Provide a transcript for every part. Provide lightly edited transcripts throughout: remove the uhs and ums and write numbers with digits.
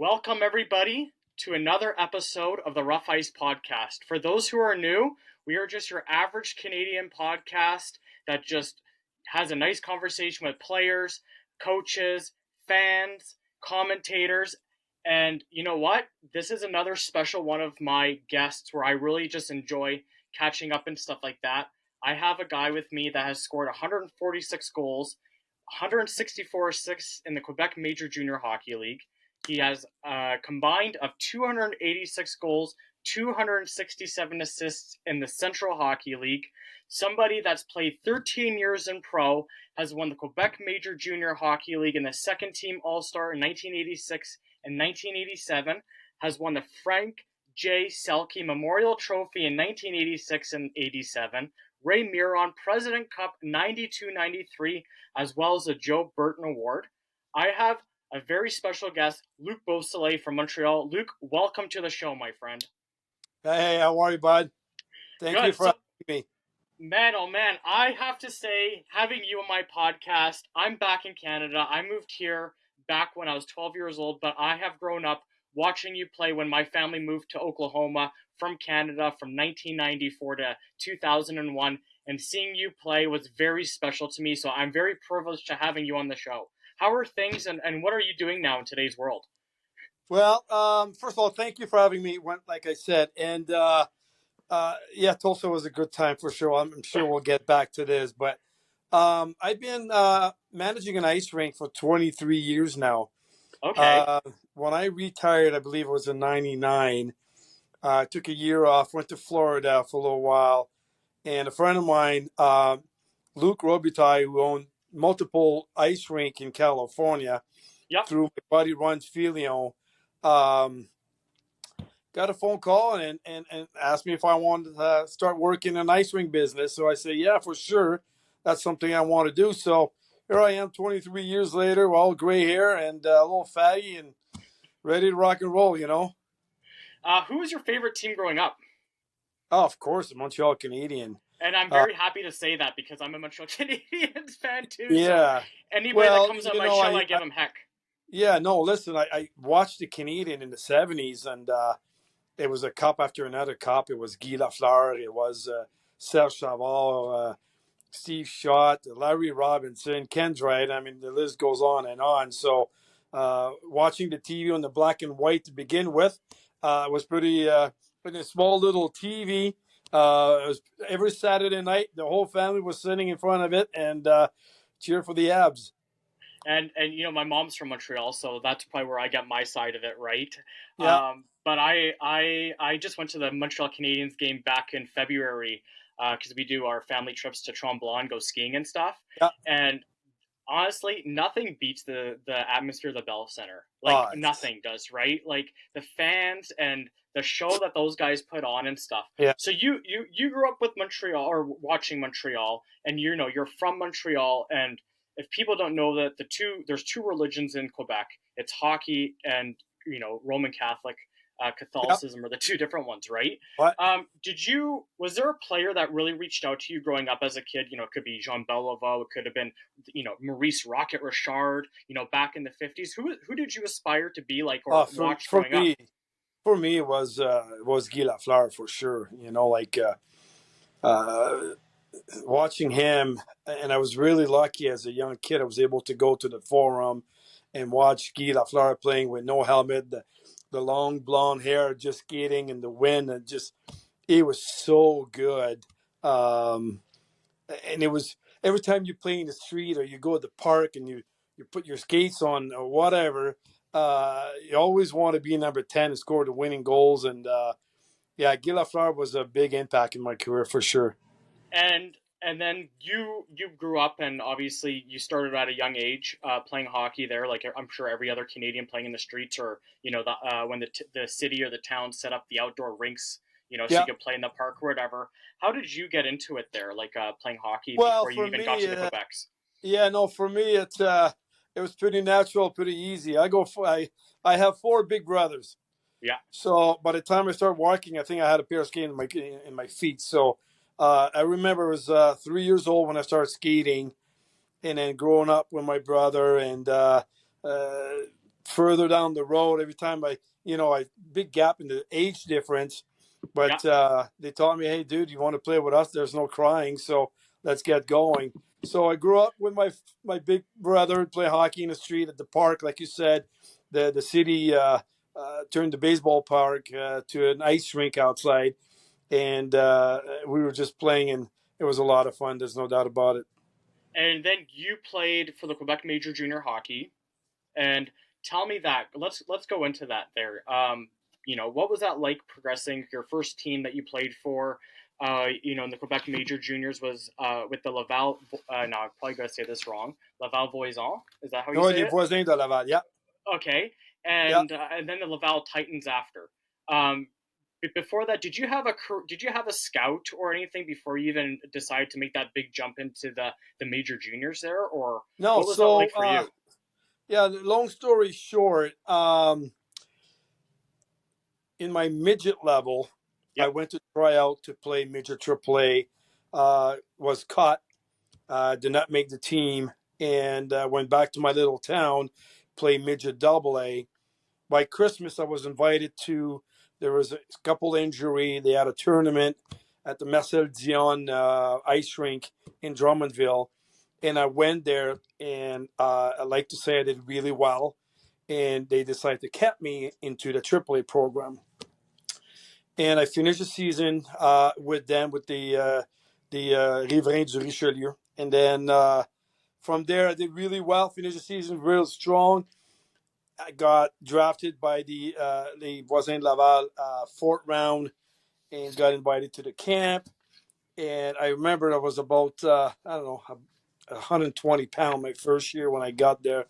Welcome, everybody, to another episode of the Rough Ice Podcast. For those who are new, we are just your average Canadian podcast that just has a nice conversation with players, coaches, fans, commentators, and you know what? This is another special one of my guests where I really just enjoy catching up and stuff like that. I have a guy with me that has scored 146 goals, 164 assists in the Quebec Major Junior Hockey League. He has a combined of 286 goals, 267 assists in the Central Hockey League. Somebody that's played 13 years in pro, has won the Quebec Major Junior Hockey League in the second team All-Star in 1986 and 1987, has won the Frank J. Selke Memorial Trophy in 1986 and 87, Ray Miron President Cup 92-93, as well as the Joe Burton Award. I have a very special guest, Luc Beausoleil from Montreal. Luc, welcome to the show, my friend. Hey, how are you, bud? Thank you for having me. Man, oh man, I have to say, having you on my podcast, I'm back in Canada. I moved here back when I was 12 years old, but I have grown up watching you play when my family moved to Oklahoma from Canada from 1994 to 2001, and seeing you play was very special to me, so I'm very privileged to having you on the show. How are things, and what are you doing now in today's world? Well, first of all, thank you for having me, like I said. And, Tulsa was a good time for sure. I'm sure we'll get back to this. But I've been managing an ice rink for 23 years now. Okay. When I retired, I believe it was in 99, I took a year off, went to Florida for a little while. And a friend of mine, Luc Beausoleil, who owned multiple ice rink in California, through my buddy Ron Filion, got a phone call and asked me if I wanted to start working in an ice rink business. So I said, yeah, for sure. That's something I want to do. So here I am 23 years later, all gray hair and a little fatty and ready to rock and roll, you know. Who was your favorite team growing up? Oh, of course, the Montreal Canadiens. And I'm very happy to say that because I'm a Montreal Canadiens fan too. Yeah. So anybody that comes on my show, I give them heck. Yeah, no, listen, I watched the Canadian in the 70s, and it was a cup after another cup. It was Guy Lafleur, it was Serge Savard, Steve Schott, Larry Robinson, Ken Dryden. I mean, the list goes on and on. So watching the TV on the black and white to begin with was pretty a small little TV. It was every Saturday night, the whole family was sitting in front of it and cheer for the Abs. And you know, my mom's from Montreal, so that's probably where I get my side of it, right? Yeah. But I just went to the Montreal Canadiens game back in February because we do our family trips to Tremblant, go skiing and stuff. Yeah. And honestly, nothing beats the atmosphere of the Bell Center. Like nothing does, right? Like the fans and the show that those guys put on and stuff. Yeah. So you grew up with Montreal or watching Montreal, and you know you're from Montreal. And if people don't know that there's two religions in Quebec. It's hockey and Roman Catholic. Catholicism are the two different ones, right? What? Was there a player that really reached out to you growing up as a kid? You know, it could be Jean Beliveau, it could have been, Maurice Rocket Richard, back in the 50s. Who did you aspire to be like or watch growing up? For me, it was Guy Lafleur for sure. Watching him, and I was really lucky as a young kid. I was able to go to the Forum and watch Guy Lafleur playing with no helmet, the long blonde hair, just skating in the wind, and it was so good. And it was every time you play in the street or you go to the park and you put your skates on or whatever, you always want to be number 10 and score the winning goals. And Guy Lafleur was a big impact in my career for sure. And then you grew up, and obviously you started at a young age playing hockey there, like I'm sure every other Canadian playing in the streets, or when the city or the town set up the outdoor rinks, so you could play in the park or whatever. How did you get into it there, like playing hockey before you even got to the Quebecs? Yeah, no, for me it was pretty natural, pretty easy. I have 4 big brothers. Yeah. So by the time I started walking, I think I had a pair of skates in my feet. So I remember I was 3 years old when I started skating, and then growing up with my brother, and further down the road. Every time I big gap in the age difference, Yeah. but they taught me, hey, dude, you want to play with us? There's no crying, so let's get going. So I grew up with my big brother, play hockey in the street at the park, like you said. The city turned the baseball park to an ice rink outside, and we were just playing, and it was a lot of fun. There's no doubt about it. And then you played for the Quebec Major Junior Hockey. And tell me that. Let's go into that there. What was that like progressing? Your first team that you played for, in the Quebec Major Juniors was with the Laval. No, I'm probably gonna say this wrong. Laval Voisin. Is that how you No, say les it? voisins de Laval. Yeah, Okay, yeah. and then the Laval Titans after. Um, Before that, did you have a scout or anything before you even decided to make that big jump into the major juniors there, or No, what was that so like for you? yeah. Long story short, in my midget level, I Yep, went to try out to play midget AAA. Was cut, did not make the team, and went back to my little town, play midget AA. By Christmas, I was invited to. There was a couple injury. They had a tournament at the Marcel Dion ice rink in Drummondville, and I went there. And I like to say I did really well. And they decided to cap me into the AAA program. And I finished the season with them with the Riverains du Richelieu, and then from there I did really well. Finished the season real strong. I got drafted by the Voisins de Laval fourth round and got invited to the camp. And I remember I was about I don't know 120 pound my first year when I got there.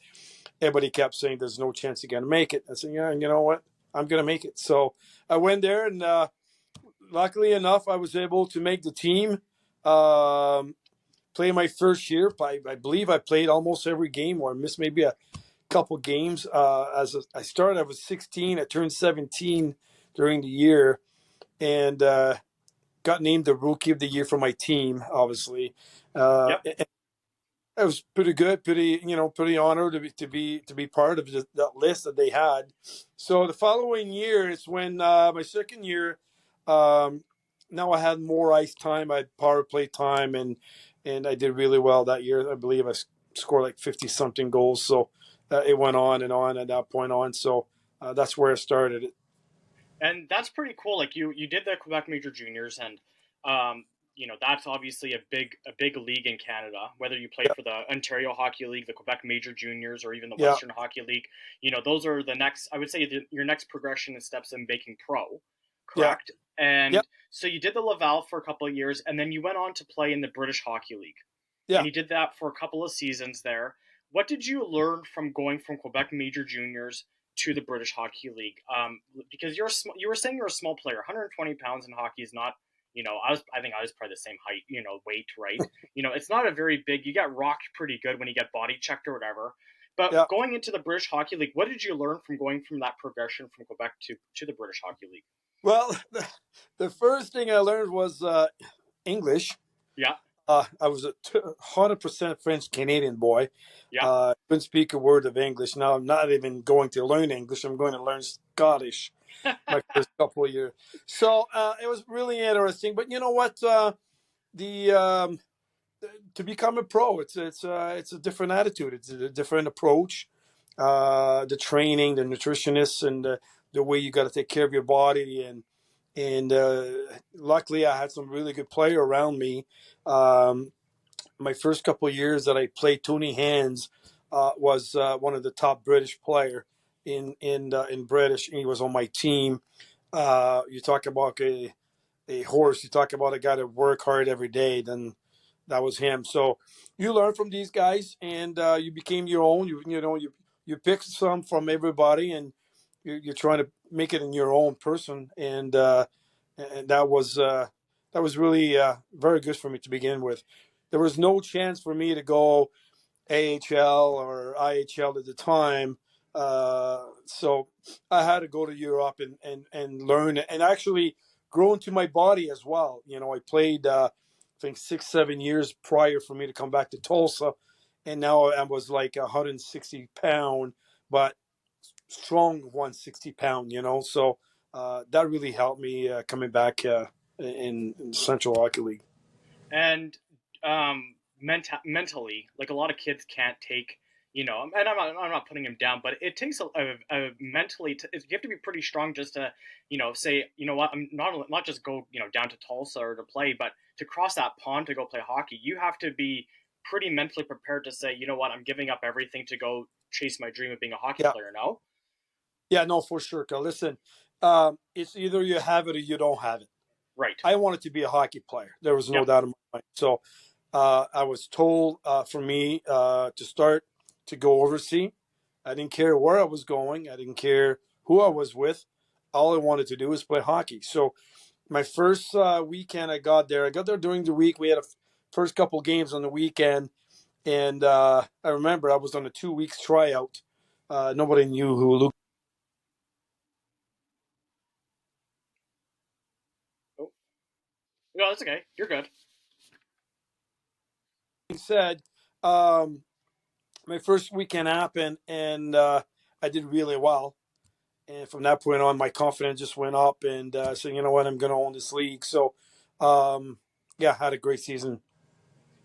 Everybody kept saying there's no chance you're gonna make it. I said, yeah, you know what? I'm gonna make it. So I went there, and luckily enough, I was able to make the team. Play my first year. I believe I played almost every game, or missed maybe a couple games. I started, I was 16. I turned 17 during the year, and got named the rookie of the year for my team. Obviously, yep. and it was pretty good. Pretty honored to be part of that list that they had. So the following year, it's when my second year. Um, Now I had more ice time. I had power play time, and I did really well that year. I believe I scored like 50 something goals. So it went on at that point on. So that's where I started it. And that's pretty cool. Like you did the Quebec Major Juniors, and that's obviously a big league in Canada. Whether you play Yeah, for the Ontario Hockey League, the Quebec Major Juniors, or even the yeah, Western Hockey League, those are the next. I would say your next progression and steps in making pro, yeah, correct? yeah, And so you did the Laval for a couple of years, and then you went on to play in the British Hockey League, and yeah. you did that for a couple of seasons there. What did you learn from going from Quebec Major Juniors to the British Hockey League? Because you were saying you're a small player. 120 pounds in hockey is not. I think I was probably the same height. Weight, right? It's not a very big. You get rocked pretty good when you get body checked or whatever. But Yeah. going into the British Hockey League, what did you learn from going from that progression from Quebec to the British Hockey League? Well, the first thing I learned was English. Yeah, I was a 100% French Canadian boy. yeah, Couldn't speak a word of English. Now I'm not even going to learn English. I'm going to learn Scottish my first couple of years. So it was really interesting. But you know what? The To become a pro, it's a different attitude. It's a different approach. The training, the nutritionists, and the way you got to take care of your body, and luckily I had some really good player around me. Um, my first couple of years that I played, Tony Hands was one of the top British player in British. He was on my team. You talk about a horse. You talk about a guy that work hard every day. Then that was him. So you learn from these guys, and you became your own. You pick some from everybody, and you're trying to make it in your own person. And that was really very good for me to begin with. There was no chance for me to go AHL or IHL at the time. So I had to go to Europe and learn and actually grow into my body as well. I played, I think 6, 7 years prior for me to come back to Tulsa. And now I was like 160 pound, but strong 160-pound, so that really helped me coming back in Central Hockey League. And mentally, like a lot of kids can't take, and I'm not putting him down, but it takes a mentally, you have to be pretty strong just to, say, what, I'm not just go, down to Tulsa or to play, but to cross that pond to go play hockey. You have to be pretty mentally prepared to say, what, I'm giving up everything to go chase my dream of being a hockey Yeah. player. No. Yeah, no, for sure. Listen, it's either you have it or you don't have it. Right. I wanted to be a hockey player. There was no Yep. doubt in my mind. So I was told for me to start to go overseas. I didn't care where I was going. I didn't care who I was with. All I wanted to do was play hockey. So my first weekend I got there during the week. We had a first couple games on the weekend. And I remember I was on a 2 weeks tryout. Nobody knew who Luc. Oh, no, that's okay. You're good. Said, my first weekend happened, and I did really well. And from that point on, my confidence just went up, and so you know what, I'm going to own this league. So, yeah, had a great season.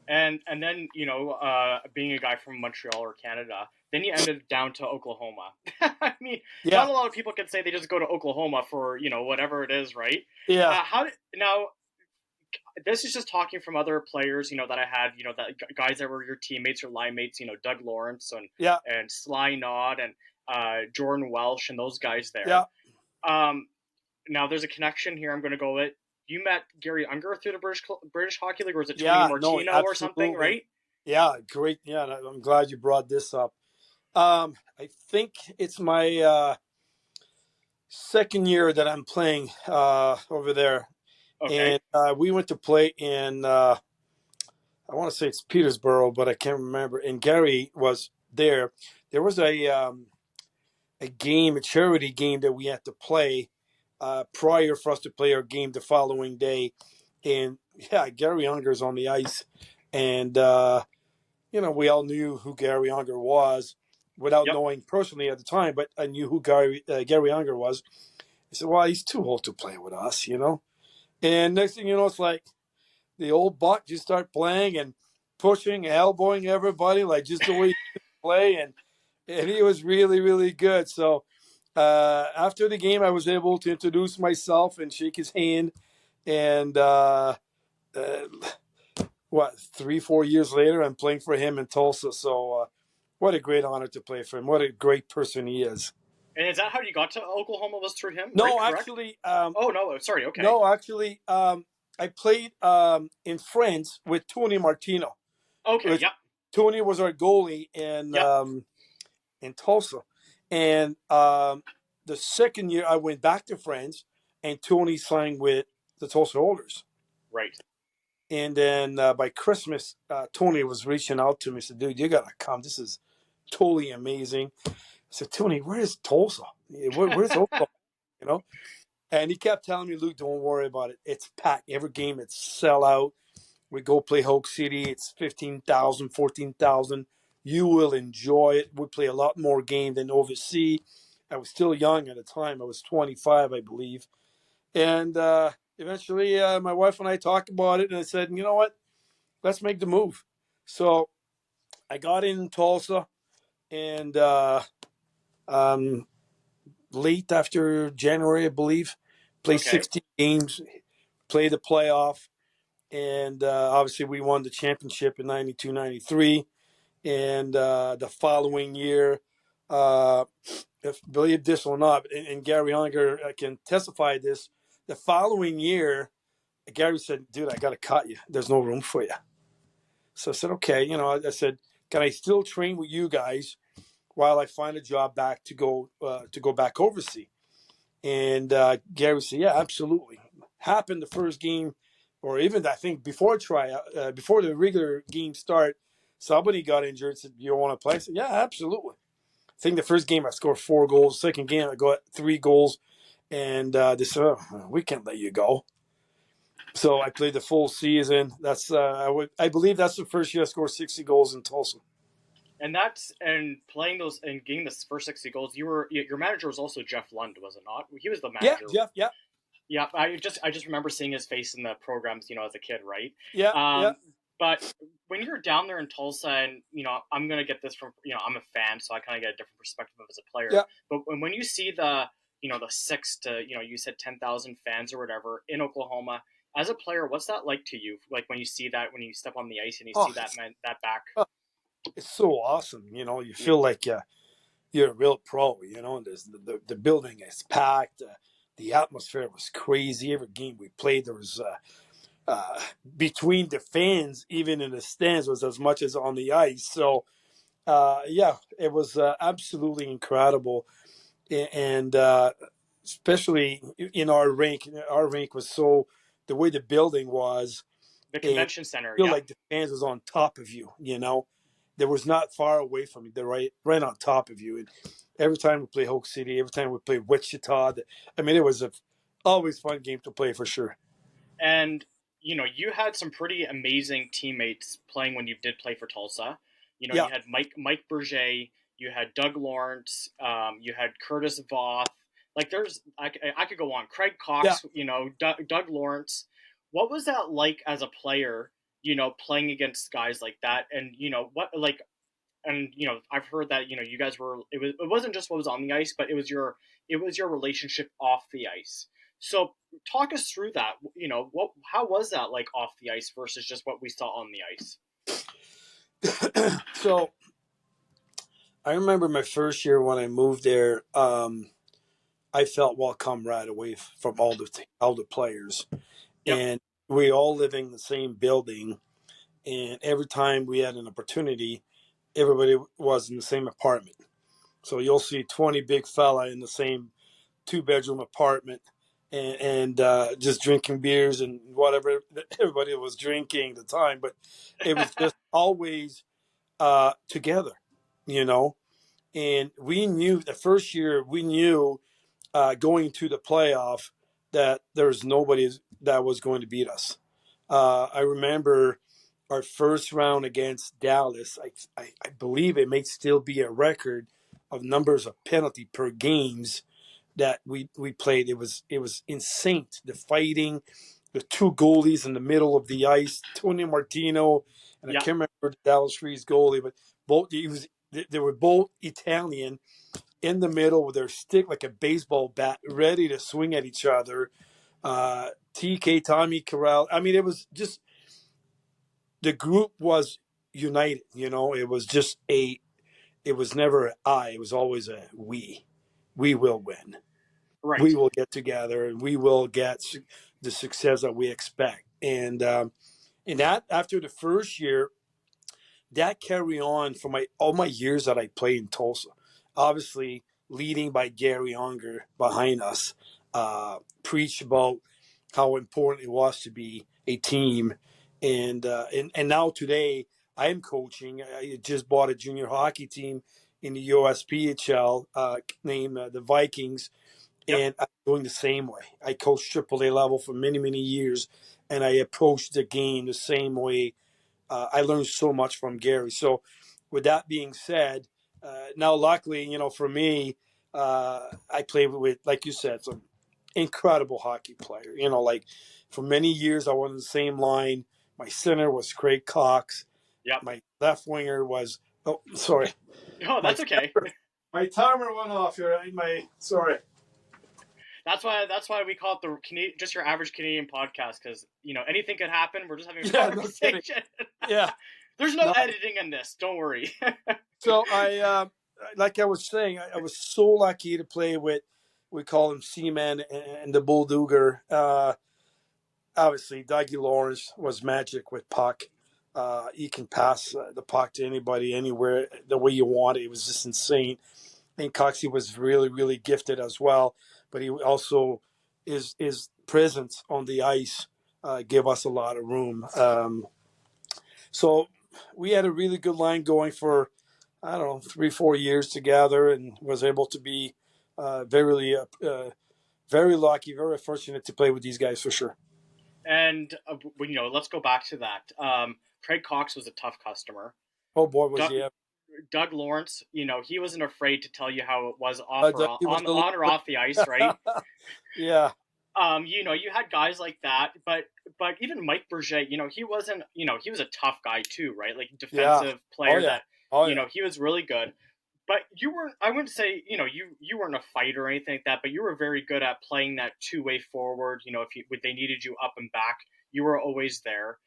And then being a guy from Montreal or Canada, then you ended down to Oklahoma. I mean, Yeah, not a lot of people can say they just go to Oklahoma for whatever it is, right? yeah, How did now? This is just talking from other players, that I had, that guys that were your teammates or line mates, Doug Lawrence yeah, and Sly Nod and Jordan Welsh and those guys there. yeah, Um, Now there's a connection here. I'm going to go with you met Gary Unger through the British Hockey League, or was it Tony yeah. No, Martino or something, absolutely. right? Yeah, great. Yeah, I'm glad you brought this up. I think it's my second year that I'm playing over there, Okay. and we went to play in I want to say it's Petersboro, but I can't remember. And Gary was there. There was a game, a charity game that we had to play prior for us to play our game the following day, and yeah, Gary Unger's on the ice, and we all knew who Gary Unger was without Yep. knowing personally at the time, but I knew who Gary Unger was. I said, well, he's too old to play with us. And next thing you know, it's like the old buck just start playing and pushing, elbowing everybody like just the way he used to play, and he was really, really good. So after the game, I was able to introduce myself and shake his hand, and uh, 3-4 years later, I'm playing for him in Tulsa. So what a great honor to play for him. What a great person he is. And is that how you got to Oklahoma? Was through him, right? No, Correct. actually, Oh no, sorry. Okay. no, actually, I played in France with Tony Martino. Okay. Which Yep. Tony was our goalie Yep. in Tulsa, and the second year I went back to France, and Tony signed with the Tulsa Oilers. Right. And then by Christmas, Tony was reaching out to me. Said, "Dude, you gotta come. This is totally amazing." I said, "Tony, where's Tulsa? Where's Oklahoma?" You know. And he kept telling me, "Luke, don't worry about it. It's packed. Every game, it's sell out. We go play Hoke City. It's 15,000, 14,000. You will enjoy it. We play a lot more game than overseas." I was still young at the time. I was 25, I believe. And eventually, my wife and I talked about it, and I said, you know what? Let's make the move. So I got in Tulsa, and um, late after January, I believe, played Okay. 16 games, played the playoff, and obviously we won the championship in 92, 93. And the following year, if believe this or not, and Gary Unger can testify this, the following year, Gary said, "Dude, I got to cut you. There's no room for you." So I said, "Okay." I said, "Can I still train with you guys while I find a job back to go back overseas?" And Gary said, "Yeah, absolutely." Happened the first game, or even I think before before the regular game start, somebody got injured. Said, "You want to play?" I said, "Yeah, absolutely." I think the first game I scored 4 goals. Second game I got 3 goals, and they said, "Oh, we can't let you go." So I played the full season. That's I believe that's the first year I scored 60 goals in Tulsa. And playing those and getting the first 60 goals. Your manager was also Jeff Lund, was it not? He was the Yeah, manager. Jeff. Yeah, Yeah, I just remember seeing his face in the programs, as a kid, right? yeah, yeah, But when you're down there in Tulsa, and I'm gonna get this from I'm a fan, so I kind of get a different perspective as a player. yeah. But when you see the six to you said 10,000 fans or whatever in Oklahoma, as a player, what's that like to you? Like when you see that, when you step on the ice and you Oh, see that man that back. it's so awesome. You feel like you're a real pro. And the building is packed. The atmosphere was crazy. Every game we played, there was between the fans, even in the stands, was as much as on the ice. So yeah, it was absolutely incredible, and especially in our rink. Our rink was so the way the building was, The and convention center, feel yeah. like the fans was on top of you. There was not far away from you. They're right on top of you. And every time we play Hoke City, every time we play Wichita, I mean, it was a always fun game to play for sure. And you had some pretty amazing teammates playing when you did play for Tulsa. Yeah, You had Mike Berger, you had Doug Lawrence, you had Curtis Voth. Like I could go on. Craig yeah. Cox, Doug Lawrence. What was that like as a player? Playing against guys like that, and what like and I've heard that you guys were it wasn't just what was on the ice, but it was your relationship off the ice. So talk us through that. What how was that like off the ice versus just what we saw on the ice? So I remember my first year when I moved there. I felt welcome right away from all the players, Yep. and we all living in the same building. And every time we had an opportunity, everybody was in the same apartment. So you'll see 20 big fella in the same 2-bedroom apartment, and just drinking beers and whatever everybody was drinking at the time. But it was just always together, you know. And we knew the first year we knew going to the playoff that there was nobody that was going to beat us. I remember our first round against Dallas. I believe it may still be a record of numbers of penalty per games that we played. It was insane. The fighting, the two goalies in the middle of the ice, Tony Martino, and I Yeah. can't remember the Dallas Freeze goalie, but they were both Italian in the middle with their stick like a baseball bat, ready to swing at each other. TK, Tommy Corral. I mean, it was just the group was united. It was just it was never an I. It was always a we. We will win. We Right. will get together, and we will get the success that we expect. And that after the first year, that carry on for all my years that I played in Tulsa. Obviously, leading by Gary Unger behind us, preached about how important it was to be a team, and now today I am coaching. I just bought a junior hockey team in the USPHL named the Vikings, Yep. and I'm doing the same way. I coached AAA level for many many years, and I approach the game the same way. I learned so much from Gary. So, with that being said, now luckily, for me, I played with, like you said, some incredible hockey player. Like for many years, I was on the same line. My center was Craig Cox. Yep. My left winger was. Oh, sorry. Oh, My that's okay. my timer went off here. Sorry. That's why we call it just your average Canadian podcast, because anything could happen. We're just having a Yeah, no kidding. conversation. Yeah. There's no No. editing in this. Don't worry. So like I was saying, I was so lucky to play with, we call him Seaman and the Bulldogger. Obviously, Dougie Lawrence was magic with puck. He can pass the puck to anybody, anywhere, the way you want it. It was just insane. And Coxie was really, really gifted as well. But he also, his presence on the ice gave us a lot of room. So we had a really good line going for, I don't know, 3-4 years together, and was able to be very lucky, very fortunate to play with these guys for sure. And let's go back to that. Craig Cox was a tough customer. Oh boy, was Doug, he ever. Doug Lawrence, he wasn't afraid to tell you how it was off or He was on or off the ice, right? yeah, You had guys like that, but even Mike Berger, he wasn't, he was a tough guy too, right? Like yeah, defensive oh player yeah, that, oh yeah. he was really good. But you weren't. I wouldn't say you weren't a fighter or anything like that. But you were very good at playing that two-way forward. If they needed you up and back, you were always there.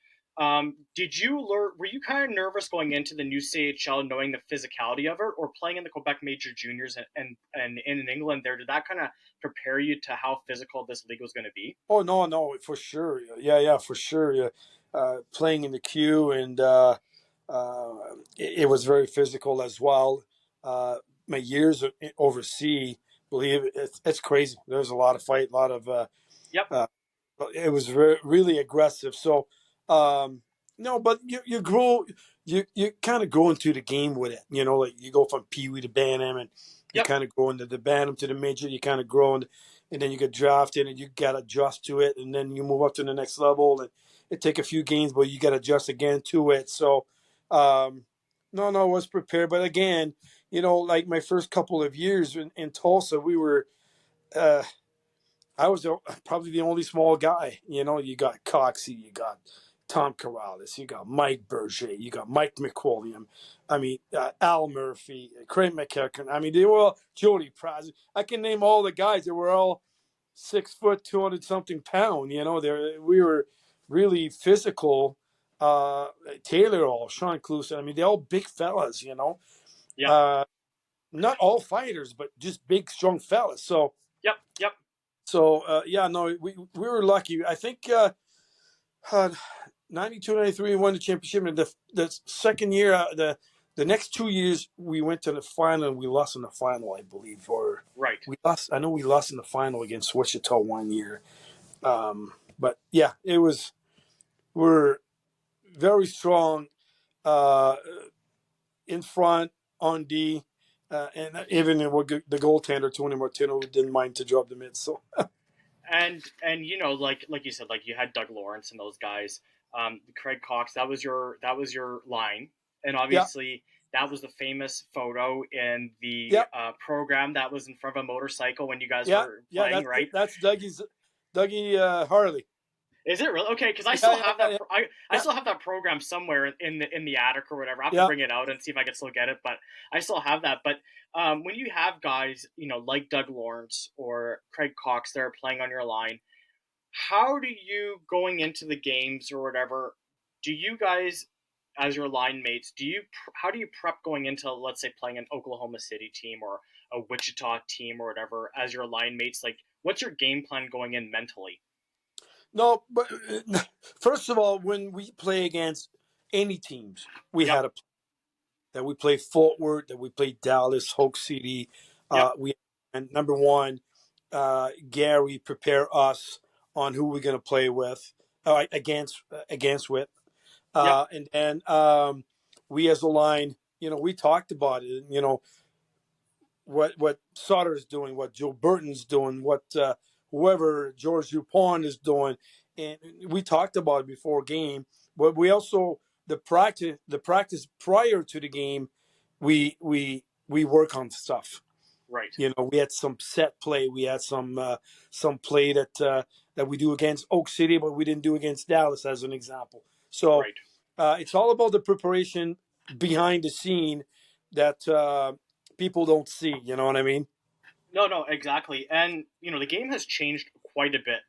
Did you learn? Were you kind of nervous going into the new CHL, knowing the physicality of it, or playing in the Quebec Major Juniors and in England? There, did that kind of prepare you to how physical this league was going to be? Oh no, no, for sure. Yeah, yeah, for sure. Yeah, playing in the queue and uh, it was very physical as well. My years overseas, believe it's crazy. There's a lot of fight, a lot of Yep, uh, it was really aggressive. So no, but you grow, you kind of grow into the game with it. Like you go from Pee Wee to Bantam, and you yep, kind of go into the Bantam to the major. You kind of grow, and then you get drafted, and you got to adjust to it, and then you move up to the next level, and it take a few games, but you got to adjust again to it. So no, no, I was prepared, but again, like my first couple of years in Tulsa, we were. I was probably the only small guy. You got Coxie, you got Tom Corrales, you got Mike Berger, you got Mike McWilliam. I mean, Al Murphy, Craig McEachern. I mean, they were all Jody Praz. I can name all the guys. They were all 6 foot, 200 something pound. We were really physical. Taylor, all Sean Cluson. I mean, they're all big fellas. yep, Uh, not all fighters, but just big, strong fellas. So yep, yep. yeah, no, we were lucky. I think uh, 92, 93, we won the championship, and the second year, the next 2 years, we went to the final and we lost in the final, I believe, or Right. we lost. I know we lost in the final against Wichita one year. But yeah, it was we're very strong uh, in front on D. And even the goaltender Tony Martino didn't mind to drop the mids. So And like you said, like you had Doug Lawrence and those guys, Craig Cox. That was your line, and yeah, obviously that was the famous photo in the yeah, program that was in front of a motorcycle when you guys yeah, were yeah. playing, right? That's Dougie Harley. Is it really okay? Because I Yeah, still yeah, have yeah, that. yeah, I still have that program somewhere in the attic or whatever. I have to yeah. bring it out and see if I can still get it. But I still have that. But when you have guys, like Doug Lawrence or Craig Cox, that are playing on your line, how do you going into the games or whatever? Do you guys, as your line mates, how do you prep going into, let's say, playing an Oklahoma City team or a Wichita team or whatever as your line mates? Like, what's your game plan going in mentally? No, but first of all, when we play against any teams, we Yep, had a that we play Fort Worth, that we play Dallas, Hope City. yep, We and number one, Gary prepare us on who we're going to play with, against with, yep, and then we as a line, we talked about it. What Sutter's doing, what Joe Burton's doing, what whoever George Dupont is doing, and we talked about it before game. But we also the practice prior to the game, we work on stuff. right, We had some set play, we had some play that we do against Oak City, but we didn't do against Dallas, as an example. So right. it's all about the preparation behind the scene that people don't see. You know what I mean? No, no, exactly. And the game has changed quite a bit.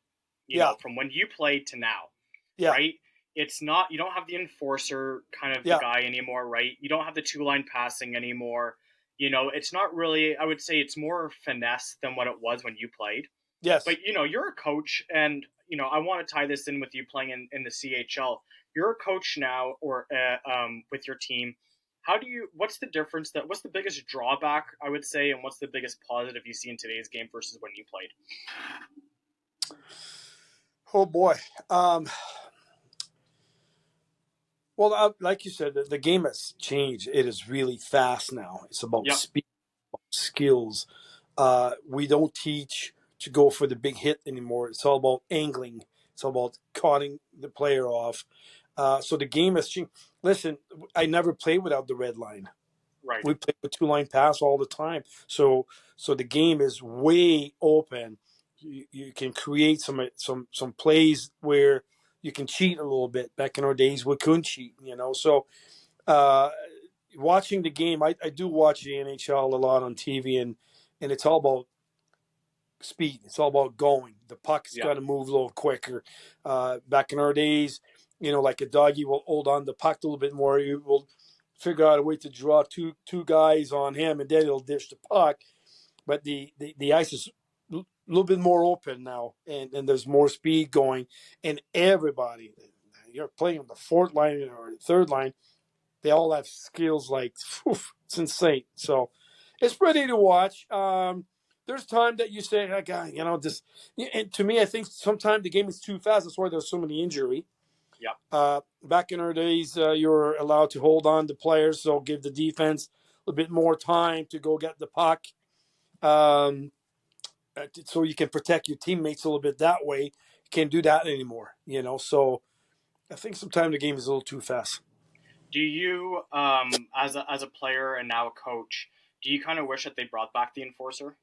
Yeah, From when you played to now, yeah, right? It's not, you don't have the enforcer kind of yeah, guy anymore, right? You don't have the two line passing anymore. It's not really, I would say it's more finesse than what it was when you played. yes. But you're a coach, and I want to tie this in with you playing in the CHL. You're a coach now, or with your team. What's the difference, what's the biggest drawback, I would say, and what's the biggest positive you see in today's game versus when you played? Oh boy. Well, like you said, the game has changed. It is really fast now. It's about Yep, speed, skills. We don't teach to go for the big hit anymore. It's all about angling. It's all about cutting the player off. So the game has changed. Listen, I never played without the red line. Right. We play with two-line pass all the time. So the game is way open. You can create some plays where you can cheat a little bit. Back in our days, we couldn't cheat, So uh, watching the game, I do watch the NHL a lot on TV, and it's all about speed. It's all about going. The puck's Yeah. got to move a little quicker. Back in our days, like a doggy will hold on the puck a little bit more. You will figure out a way to draw two guys on him, and then he'll dish the puck. But the ice is a little bit more open now, and there's more speed going, and everybody, you're playing on the fourth line or the third line, they all have skills like, it's insane. So it's pretty to watch. There's time that you say, like, just, and to me, I think sometimes the game is too fast. That's why there's so many injury. Yeah. Back in our days, you were allowed to hold on to players, so give the defense a little bit more time to go get the puck, so you can protect your teammates a little bit that way. You can't do that anymore, So I think sometimes the game is a little too fast. Do you, as a player and now a coach, do you kind of wish that they brought back the enforcer?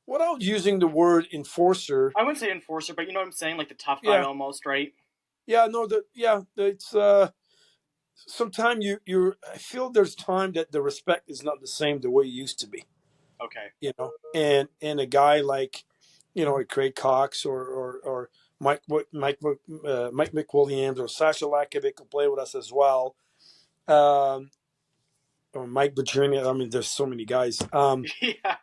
Without using the word enforcer, I wouldn't say enforcer, but you know what I'm saying, like the tough guy yeah, almost, right? yeah, no, it's sometimes I feel there's time that the respect is not the same the way it used to be, Okay. and a guy like, like Craig Cox or Mike McWilliams or Sasha Lakovic will play with us as well, or Mike Virginia. I mean, there's so many guys. Yeah.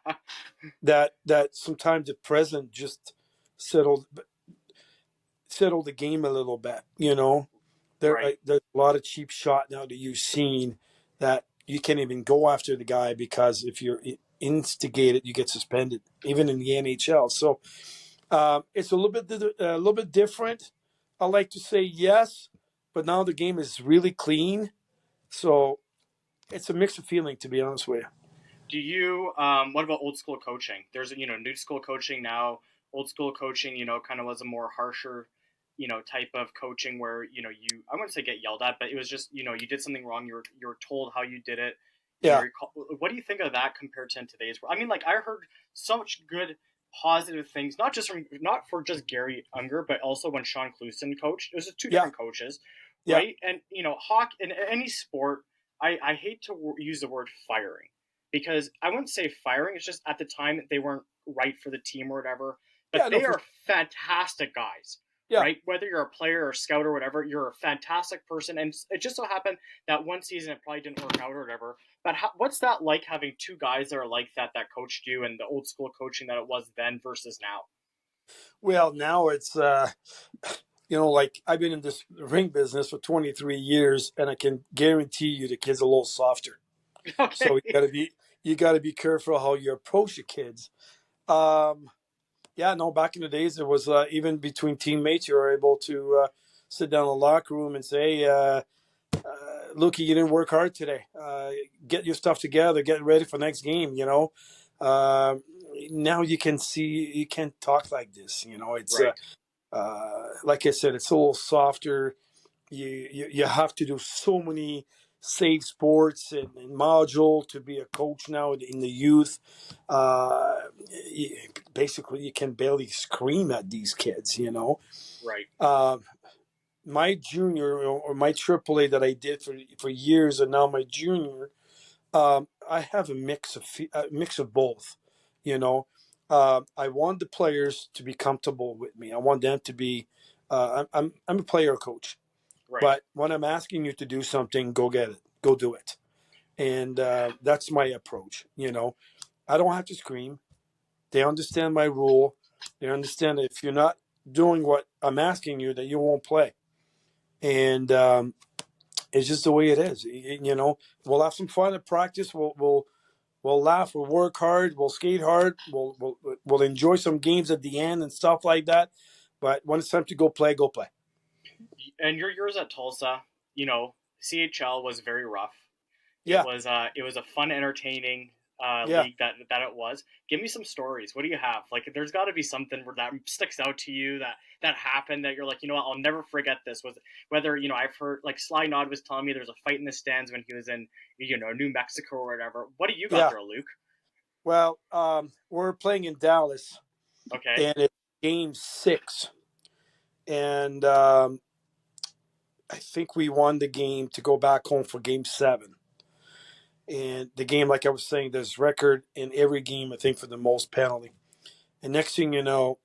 That sometimes the present just settled the game a little bit. Right. There's a lot of cheap shot now that you've seen that you can't even go after the guy because if you're instigated, you get suspended, even in the NHL. So it's a little bit different. I like to say yes, but now the game is really clean. So it's a mixed feeling, to be honest with you. Do you, what about old school coaching? There's, new school coaching now. Old school coaching, kind of was a more harsher, type of coaching where, I wouldn't say get yelled at, but it was just, you did something wrong. You were told how you did it. Yeah, What do you think of that compared to in today's world? I mean, like, I heard so much good, positive things, not for just Gary Unger, but also when Sean Clouson coached. It was just two yeah, different coaches, yeah, right? And, hockey, in any sport, I hate to use the word firing because I wouldn't say firing. It's just at the time they weren't right for the team or whatever. But yeah. No, they for are sure. fantastic guys, Yeah, right? Whether you're a player or scout or whatever, you're a fantastic person. And it just so happened that one season it probably didn't work out or whatever. But what's that like having two guys that are like that coached you and the old school coaching that it was then versus now? well, now it's like I've been in this ring business for 23 years, and I can guarantee you the kids are a little softer. So Okay. you got to be careful how you approach the kids. Um, yeah, no, back in the days, it was even between teammates, you were able to sit down in the locker room and say, Lukey, you didn't work hard today. Get your stuff together. Get ready for next game. Uh, Now you can't talk like this. It's Right. like I said, it's a little softer. You have to do so many save sports and module to be a coach now in the youth. Basically, you can barely scream at these kids. Right. Uh, my junior or my AAA that I did for years, and now my junior, I have a mix of both. You know, I want the players to be comfortable with me. I want them to be. I'm a player coach, Right. but when I'm asking you to do something, go get it, go do it, and that's my approach. I don't have to scream. They understand my rule. They understand that if you're not doing what I'm asking you, that you won't play, and it's just the way it is. We'll have some fun at practice. We'll laugh. We'll work hard. We'll skate hard. We'll enjoy some games at the end and stuff like that. But when it's time to go play, go play. And your years at Tulsa, CHL was very rough. Yeah, It was a fun, entertaining Yeah. league that it was. Give me some stories. What do you have? Like, there's got to be something where that sticks out to you that happened that you're like, you know what, I'll never forget this. Was whether I've heard like Sly Nod was telling me there's a fight in the stands when he was in New Mexico or whatever. What do you got Yeah. there, Luke? Well, we're playing in Dallas, Okay, and it's game 6, and I think we won the game to go back home for game 7. And the game, like I was saying, there's record in every game, I think, for the most penalty. And next thing you know,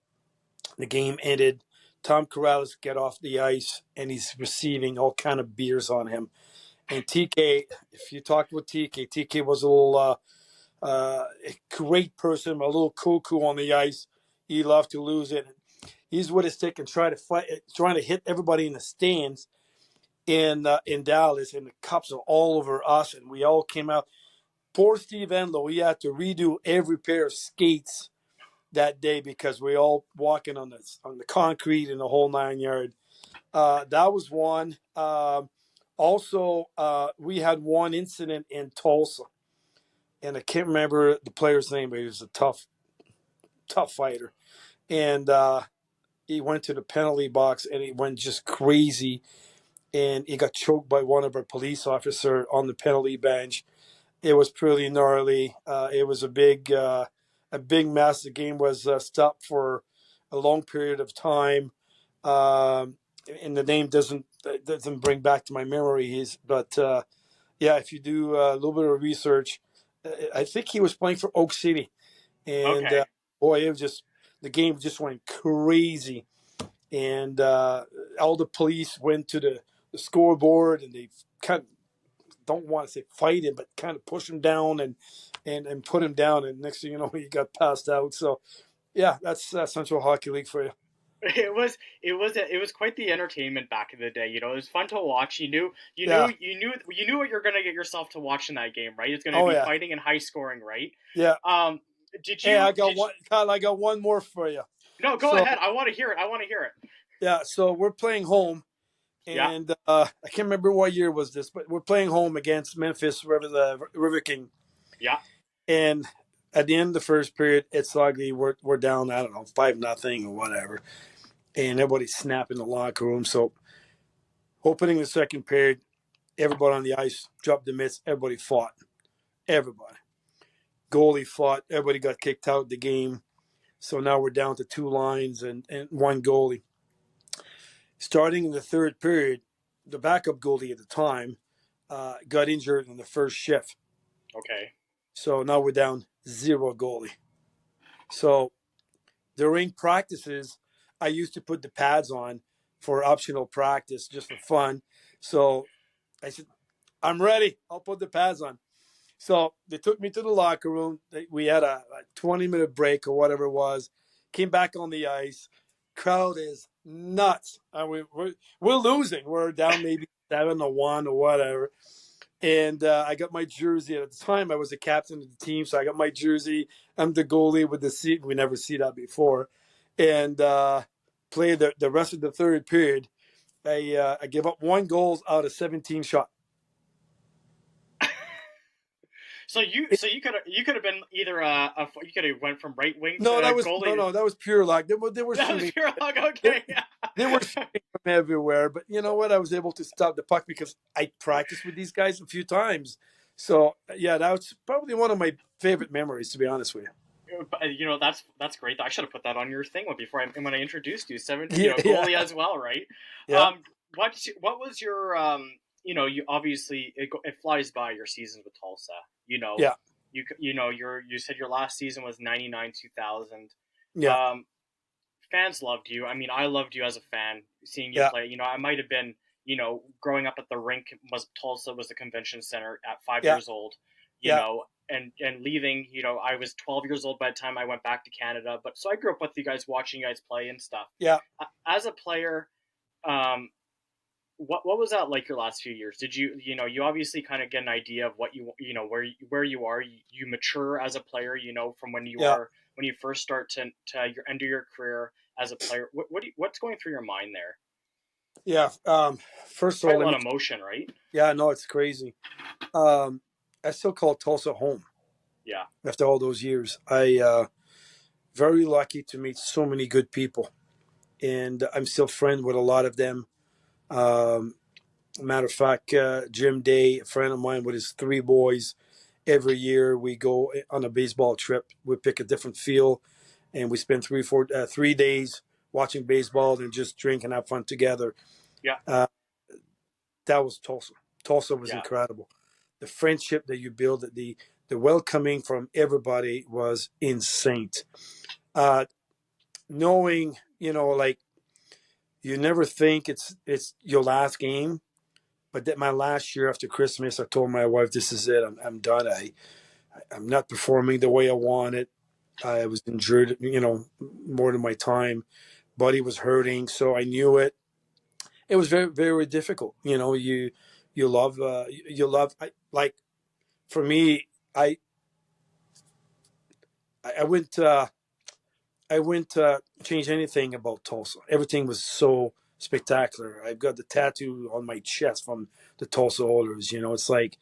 the game ended. Tom Corrales get off the ice, and he's receiving all kind of beers on him. And TK, if you talked with TK was a little a great person, a little cuckoo on the ice. He loved to lose it. He's with his stick and trying to hit everybody in the stands in Dallas, and the cups are all over us, and we all came out. Poor Steve Enlow, he had to redo every pair of skates that day because we all walking on the concrete and the whole 9 yard. That was one. Also, we had one incident in Tulsa, and I can't remember the player's name, but he was a tough fighter, and he went to the penalty box and he went just crazy, and he got choked by one of our police officers on the penalty bench. It was pretty gnarly. It was a big mess. The game was stopped for a long period of time, and the name doesn't bring back to my memory. But yeah, if you do a little bit of research, I think he was playing for Oak City, and okay. boy, it was just the game just went crazy, and all the police went to the scoreboard, and they kind of don't want to say fight him, but kind of push him down and put him down. And next thing you know, he got passed out. So yeah, that's Central Hockey League for you. It was quite the entertainment back in the day. It was fun to watch. Yeah. You knew what you're gonna get yourself to watch in that game, right? It's gonna Oh be yeah. fighting and high scoring, right? Yeah. Um, did Hey, you I got did one, Kyle. I got one more for you. no? Go So ahead. I want to hear it. I want to hear it. yeah, so we're playing home, Yeah, and I can't remember what year was this, but we're playing home against Memphis River King, yeah. and at the end of the first period, it's ugly. We're down. I don't know 5-0 or whatever, and everybody's snapping in the locker room. So opening the second period, everybody on the ice dropped the mitts. Everybody fought. Everybody. Goalie fought. Everybody got kicked out of the game. So now we're down to 2 lines and one goalie. Starting in the third period, the backup goalie at the time got injured in the first shift. Okay. So now we're down 0 goalie. So during practices, I used to put the pads on for optional practice just for fun. So I said, I'm ready. I'll put the pads on. So they took me to the locker room. We had a 20-minute break or whatever it was. Came back on the ice. Crowd is nuts. We're losing. We're down maybe 7-1 or whatever. And I got my jersey. At the time, I was the captain of the team, so I got my jersey. I'm the goalie with the seat. We never see that before. And played the rest of the third period. I gave up 1 goal out of 17 shots. So you could have been either you could have went from right wing to No, that was goalie. that was pure luck. They were That was shooting. pure luck. They, Okay. they were shooting from everywhere. But you know what? I was able to stop the puck because I practiced with these guys a few times. So yeah, that was probably one of my favorite memories, to be honest with you. That's great. I should have put that on your thing before when I introduced you. Yeah, yeah, Goalie as well, right? yeah, What was your you obviously it flies by your seasons with Tulsa. yeah, You said your last season was 99 2000. yeah, Um, Fans loved you. I mean, I loved you as a fan, seeing you yeah, play. I might have been, growing up at the rink was Tulsa was the convention center at five yeah, years old, yeah, and leaving, I was 12 years old by the time I went back to Canada. But so I grew up with you guys, watching you guys play and stuff. yeah. As a player, um, what was that like your last few years? Did you obviously kind of get an idea of what where you are? You mature as a player, from when you Yeah. are when you first start to your end of your career as a player. What's going through your mind there? Yeah. First of Quite all, a let lot me. of emotion, right? Yeah, no, it's crazy. Um, I still call Tulsa home. Yeah. after all those years. I very lucky to meet so many good people, and I'm still friends with a lot of them. Um, Matter of fact, Jim Day, a friend of mine with his three boys, every year we go on a baseball trip. We pick a different field, and we spend 3 days watching baseball and just drink and have fun together. Yeah. Uh, that was Tulsa. Tulsa was Yeah. incredible. The friendship that you build, the welcoming from everybody was insane. Uh, Knowing, like you never think it's your last game, but that my last year after Christmas, I told my wife, "This is it. I'm done. I'm not performing the way I wanted. I was injured, more than my time. Body was hurting, so I knew it. It was very, very difficult. You love. Like for me, I I wouldn't I wouldn't change anything about Tulsa. Everything was so spectacular. I've got the tattoo on my chest from the Tulsa Oilers. It's like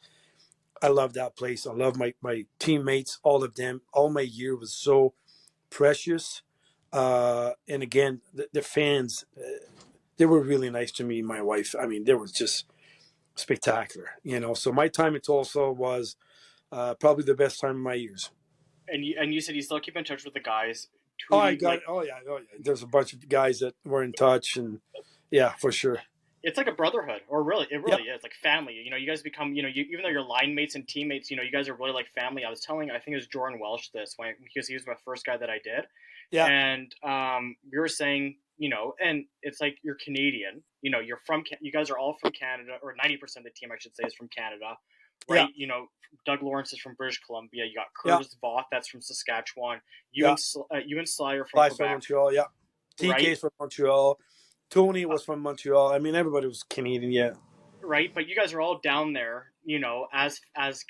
I love that place. I love my teammates, all of them. All my year was so precious. And again, the fans, they were really nice to me and my wife. I mean, they were just spectacular. So my time in Tulsa was probably the best time of my years. And you said you still keep in touch with the guys. Oh, Who do I you got like? it. Oh, yeah. Oh, yeah. There's a bunch of guys that were in touch, and yeah, for sure. It's like a brotherhood, or really, it Yeah, really is like family. You guys become, even though you're line mates and teammates, you guys are really like family. I was telling, I think it was Jordan Welsh this because he was my first guy that I did, yeah, and we were saying, and it's like you're Canadian, you're from, you guys are all from Canada, or 90% of the team, I should say, is from Canada, yeah, right? Doug Lawrence is from British Columbia. You got yeah, Curtis Voth, that's from Saskatchewan. You yeah. and you and Sly are from Live from Quebec, Montreal. Yeah. right? TK's from Montreal. Tony was from Montreal. I mean, everybody was Canadian. Yeah. Right? But you guys are all down there, as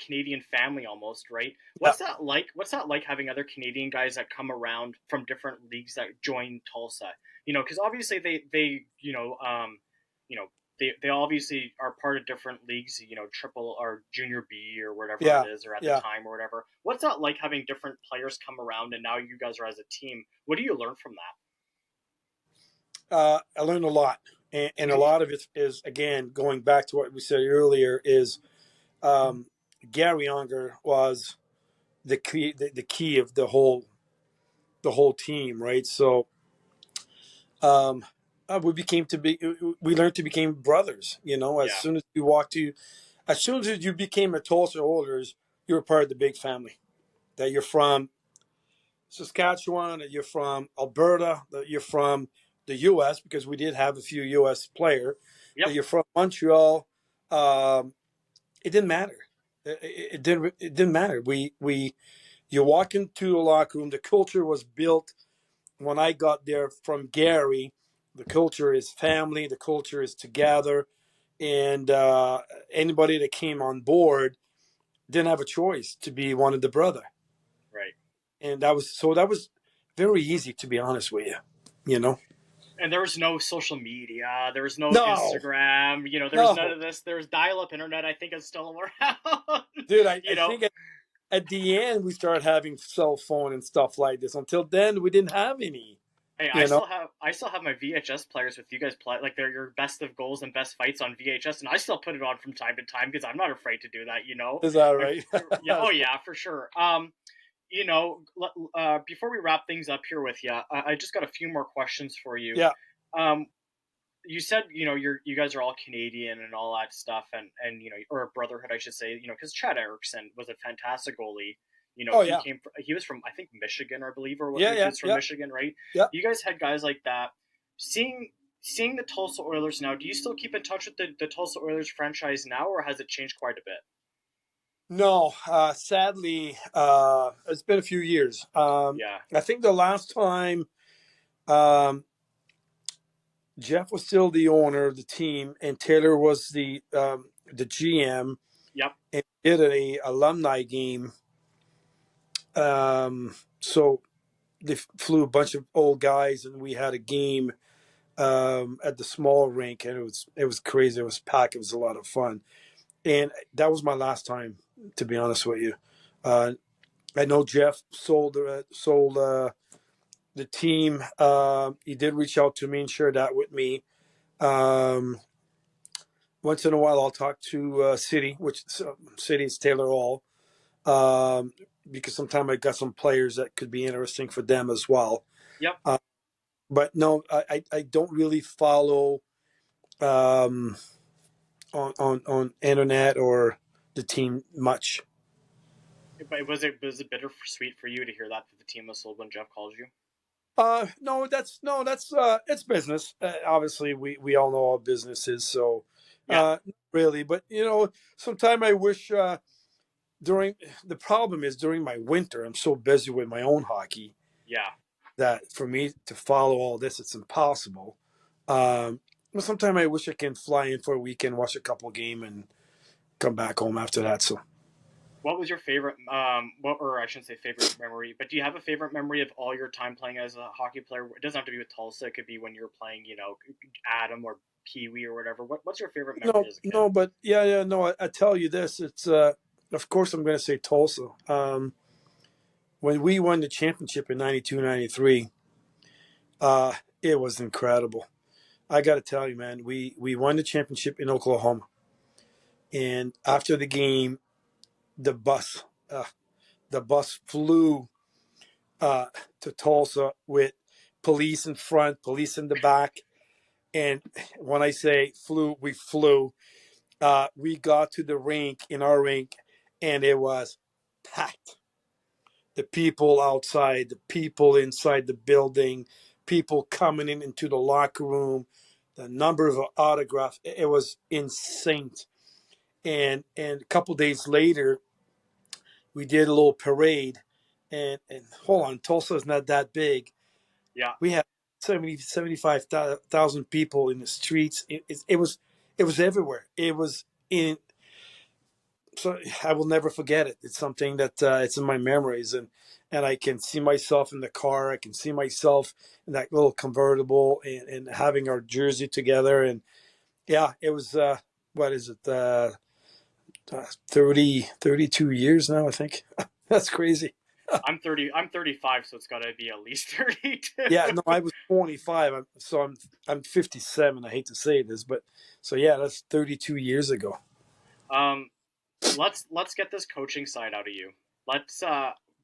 Canadian family almost, right? Yeah. What's that like? What's that like having other Canadian guys that come around from different leagues that join Tulsa? Because obviously they you know they obviously are part of different leagues, triple or junior B or whatever it Yeah. is, or at the Yeah. time or whatever. What's that like having different players come around and now you guys are as a team? What do you learn from I learned a lot. And a that? lot of it is, again, going back to what we said earlier, is um, Gary Unger was the key of the whole team, right? So um, we learned to become brothers. As Yeah. soon as as soon as you became a Tulsa Oilers, you were part of the big family. That you're from Saskatchewan, that you're from Alberta, that you're from the U.S. because we did have a few U.S. player. Yep. That you're from Montreal. Um, it didn't matter. It didn't matter. We you walk into a locker room. The culture was built when I got there from Gary. The culture is family. The culture is together, and anybody that came on board didn't have a choice to be one of the brother. Right. And that was very easy, to be honest with you. You know? And there was no social media, there was no No, Instagram, there was none no, of this. There was dial-up internet, I think, is still around. dude. I, you I know think at the end we started having cell phone and stuff like this. Until then, we didn't have any. Hey, I You know? still have I still have my VHS players with you guys play, like they're your best of goals and best fights on VHS, and I still put it on from time to time because I'm not afraid to do that. Is that If right? Yeah, oh yeah, for sure. Before we wrap things up here with you, I just got a few more questions for you. Yeah. Um, you said you guys are all Canadian and all that stuff, and or a brotherhood, I should say, because Chad Erickson was a fantastic goalie. Oh He yeah. he was from, I think, Michigan, I believe, or what, Yeah. he Yeah. was from Yeah. Michigan, right? Yeah. You guys had guys like that. Seeing the Tulsa Oilers now, do you still keep in touch with the Tulsa Oilers franchise now, or has it changed quite a bit? No, sadly, it's been a few years. Yeah. I think the last time um, Jeff was still the owner of the team, and Taylor was the GM, Yep. and did a alumni game. So they flew a bunch of old guys, and we had a game at the small rink, and it was crazy. It was packed. It was a lot of fun, and that was my last time, to be honest with you. Uh, I know Jeff sold the team. He did reach out to me and share that with me. Um, Once in a while, I'll talk to City, which City is Taylor Hall, um, because sometimes I got some players that could be interesting for them as well. Yep. Uh, but no, I don't really follow um, on internet or the team much. But was it bittersweet for you to hear that the team was sold when Jeff called you? No, that's it's business. Obviously, we all know how business is, so Yeah. not really. But sometimes I wish during the problem is during my winter, I'm so busy with my own hockey Yeah. that for me to follow all this, it's impossible. But sometimes I wish I can fly in for a weekend, watch a couple game, and come back home after that. So, What was your favorite? What or I shouldn't say favorite memory, but do you have a favorite memory of all your time playing as a hockey player? It doesn't have to be with Tulsa. It could be when you're playing, Adam or Pee Wee or whatever. What's your favorite memory as a kid? no, but yeah, no. I tell you this, it's of course I'm going to say Tulsa. When we won the championship in 92, 93, it was incredible. I got to tell you, man, we won the championship in Oklahoma, and after the game, the bus uh, the bus flew uh, to Tulsa with police in front, police in the back, and when I say flew, we flew. We got to the rink in our rink, and it was packed. The people outside, the people inside the building, people coming in into the locker room, the number of autographs, it was insane. And a couple days later, we did a little parade, and hold on, Tulsa is not that big. Yeah, We had 75,000 people in the streets. It was everywhere. It was in so I will never forget it. It's something that it's in my memories, and I can see myself in the car. I can see myself in that little convertible, and having our jersey together. And yeah, it was what is it? 32 years now, I think. That's crazy. I'm 30. I'm 35, so it's got to be at least 32. Yeah, no, I was 25, so I'm 57. I hate to say this, but so yeah, that's 32 years ago. um, let's get this coaching side out of you. Let's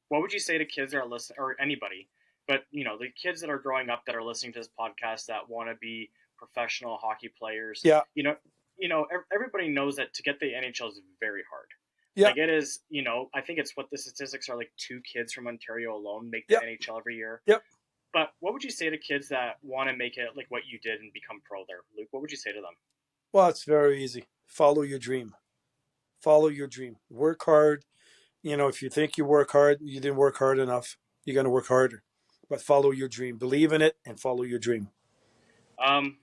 what would you say to kids that are listening, or anybody, but the kids that are growing up that are listening to this podcast that want to be professional hockey players. Yeah, Everybody knows that to get the NHL is very hard. yeah, Like it is, I think it's what the statistics are, like 2 kids from Ontario alone make the yeah, NHL every year. yeah. But what would you say to kids that want to make it like what you did and become pro there, Luke? What would you say to them? Well, it's very easy. Follow your dream. Follow your dream. Work hard. If you think you work hard, you didn't work hard enough. You're going to work harder. But follow your dream. Believe in it and follow your dream. Um,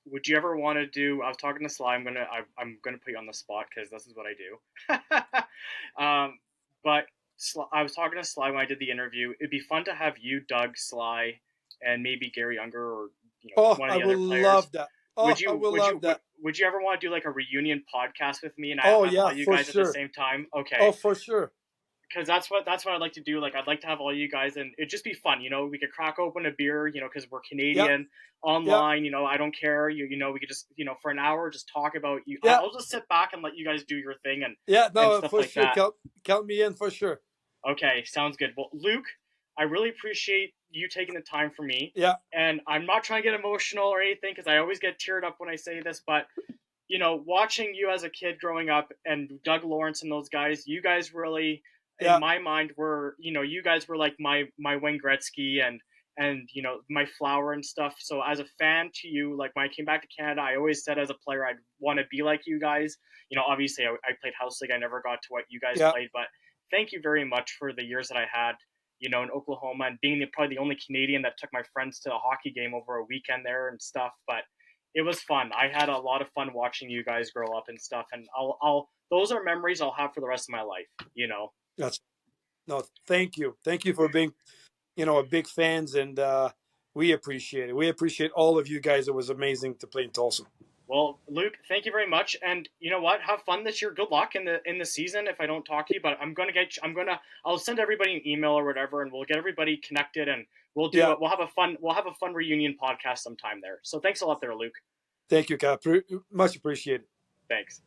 would you ever want to do? I was talking to Sly. I'm gonna put you on the spot because this is what I do. But I was talking to Sly when I did the interview. It'd be fun to have you, Doug, Sly, and maybe Gary Younger or Oh, one of I the will other players. love that. Would Oh, I you will would you love would, that. would you ever want to do like a reunion podcast with me and Oh, have yeah, all you for guys at the sure. same time? Okay, Oh, for sure. because that's what I'd like to do. Like I'd like to have all you guys, and it'd just be fun. We could crack open a beer, because we're Yeah, Canadian yeah, online. I don't care. We could just for an hour just talk about you. yeah, I'll just sit back and let you guys do your thing yeah. and No, stuff for like sure. that. Count me in for sure. Okay, sounds good. Well, Luke, I really appreciate you taking the time for me, Yeah, and I'm not trying to get emotional or anything because I always get teared up when I say this, but watching you as a kid growing up and Doug Lawrence and those guys, you guys really, in yeah, my mind, were you guys were like my Wayne Gretzky and my Flower and stuff. So as a fan to you, like when I came back to Canada, I always said as a player I'd want to be like you guys. Obviously I played house league. I never got to what you guys yeah. played, but thank you very much for the years that I had. In Oklahoma and being probably the only Canadian that took my friends to a hockey game over a weekend there and stuff. But it was fun. I had a lot of fun watching you guys grow up and stuff, and I'll those are memories I'll have for the rest of my life. That's no. Thank you for being, a big fans, and we appreciate it. We appreciate all of you guys. It was amazing to play in Tulsa. Well, Luke, thank you very much. And you know what? Have fun this year. Good luck in the season. If I don't talk to you, but I'll send everybody an email or whatever, and we'll get everybody connected, and Yeah. we'll have a fun reunion podcast sometime there. So thanks a lot there, Luke. Thank you, Cap. Much appreciated. Thanks.